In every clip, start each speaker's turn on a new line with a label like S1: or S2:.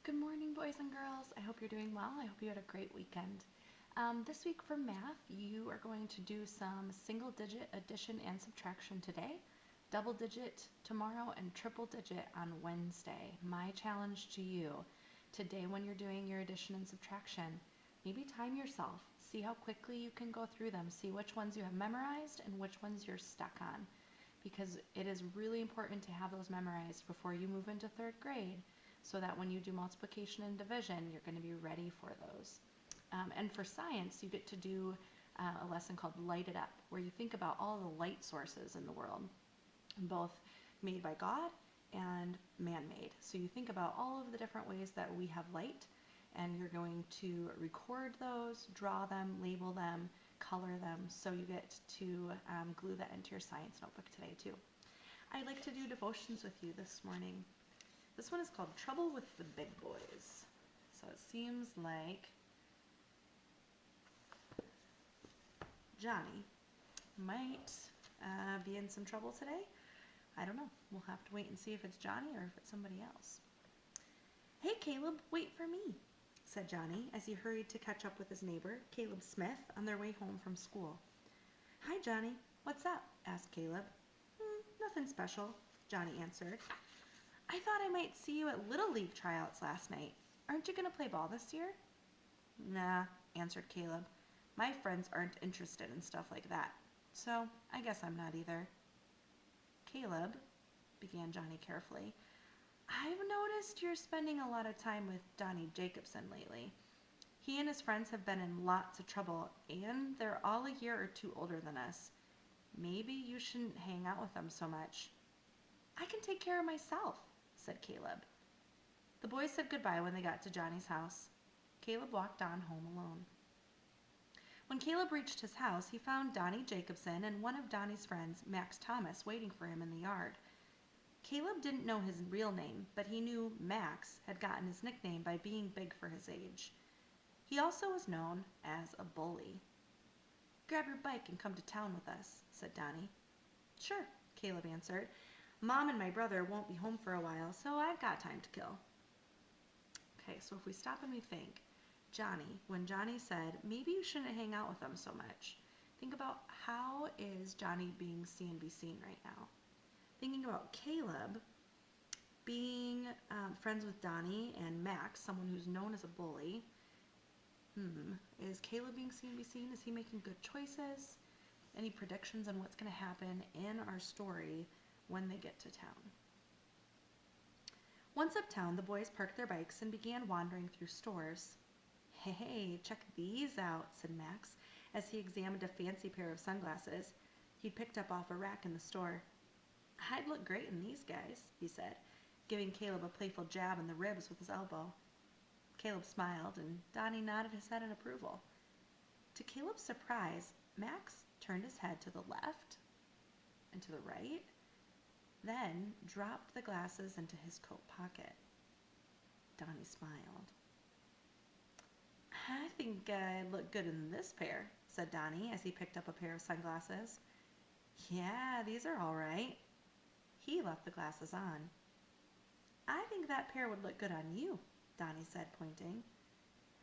S1: Good morning, boys and girls. I hope you're doing well. I hope you had a great weekend. This week for math, you are going to do some single digit addition and subtraction today, double digit tomorrow, and triple digit on Wednesday. My challenge to you today when you're doing your addition and subtraction, maybe time yourself. See how quickly you can go through them. See which ones you have memorized and which ones you're stuck on. Because it is really important to have those memorized before you move into third grade so that when you do multiplication and division, you're going to be ready for those. And for science, you get to do a lesson called Light It Up, where you think about all the light sources in the world, both made by God and man made. So you think about all of the different ways that we have light, and you're going to record those, draw them, label them, color them, so you get to glue that into your science notebook today, too. I'd like to do devotions with you this morning. This one is called Trouble with the Big Boys. So it seems like Johnny might be in some trouble today. I don't know. We'll have to wait and see if it's Johnny or if it's somebody else. Hey, Caleb, wait for me, said Johnny as he hurried to catch up with his neighbor, Caleb Smith, on their way home from school. Hi, Johnny. What's up? Asked Caleb. Nothing special, Johnny answered. I thought I might see you at Little League tryouts last night. Aren't you going to play ball this year? Nah, answered Caleb. My friends aren't interested in stuff like that, so I guess I'm not either. Caleb, began Johnny carefully, I've noticed you're spending a lot of time with Donnie Jacobson lately. He and his friends have been in lots of trouble, and they're all a year or two older than us. Maybe you shouldn't hang out with them so much. I can take care of myself, said Caleb. The boys said goodbye when they got to Johnny's house. Caleb walked on home alone. When Caleb reached his house, he found Donnie Jacobson and one of Donnie's friends, Max Thomas, waiting for him in the yard. Caleb didn't know his real name, but he knew Max had gotten his nickname by being big for his age. He also was known as a bully. Grab your bike and come to town with us, said Donnie. Sure, Caleb answered. Mom and my brother won't be home for a while, so I've got time to kill. Okay, so if we stop and we think, Johnny, when Johnny said, maybe you shouldn't hang out with them so much, think about how is Johnny being seen and be seen right now. Thinking about Caleb being friends with Donnie and Max, someone who's known as a bully. Is Caleb being seen and be seen? Is he making good choices? Any predictions on what's going to happen in our story when they get to town? Once uptown, the boys parked their bikes and began wandering through stores. Hey, check these out, said Max, as he examined a fancy pair of sunglasses he'd picked up off a rack in the store. I'd look great in these guys, he said, giving Caleb a playful jab in the ribs with his elbow. Caleb smiled, and Donnie nodded his head in approval. To Caleb's surprise, Max turned his head to the left and to the right, then dropped the glasses into his coat pocket. Donnie smiled. I think I look good in this pair, said Donnie as he picked up a pair of sunglasses. Yeah, these are all right. He left the glasses on. I think that pair would look good on you, Donnie said, pointing.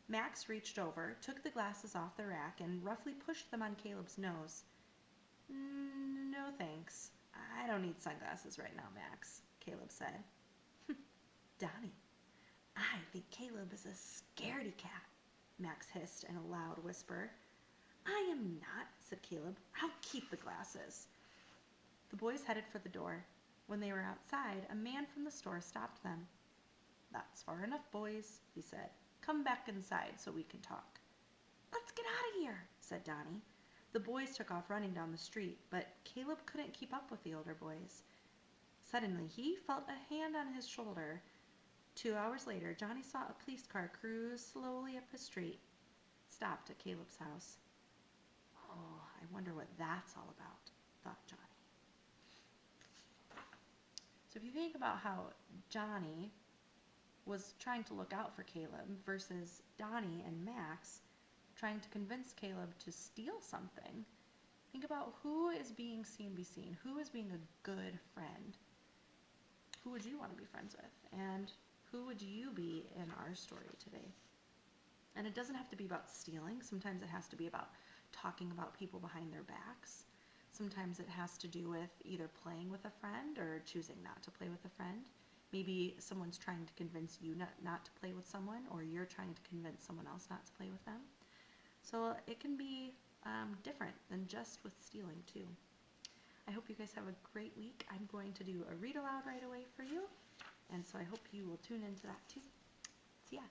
S1: Max reached over, took the glasses off the rack, and roughly pushed them on Caleb's nose. No thanks. I don't need sunglasses right now, Max, Caleb said. Donnie, I think Caleb is a scaredy cat, Max hissed in a loud whisper. I am not, said Caleb. I'll keep the glasses. The boys headed for the door. When they were outside, a man from the store stopped them. That's far enough, boys, he said. Come back inside so we can talk. Let's get out of here, said Donnie. The boys took off running down the street, but Caleb couldn't keep up with the older boys. Suddenly, he felt a hand on his shoulder. 2 hours later, Johnny saw a police car cruise slowly up the street. Stopped at Caleb's house. Oh, I wonder what that's all about, thought Johnny. So if you think about how Johnny was trying to look out for Caleb versus Donnie and Max trying to convince Caleb to steal something, think about who is being seen be seen, who is being a good friend. Who would you want to be friends with? And Who would you be in our story today? And it doesn't have to be about stealing. Sometimes it has to be about talking about people behind their backs. Sometimes it has to do with either playing with a friend or choosing not to play with a friend. Maybe someone's trying to convince you not to play with someone, or you're trying to convince someone else not to play with them. So it can be different than just with stealing, too. I hope you guys have a great week. I'm going to do a read aloud right away for you, and so I hope you will tune into that, too. See ya.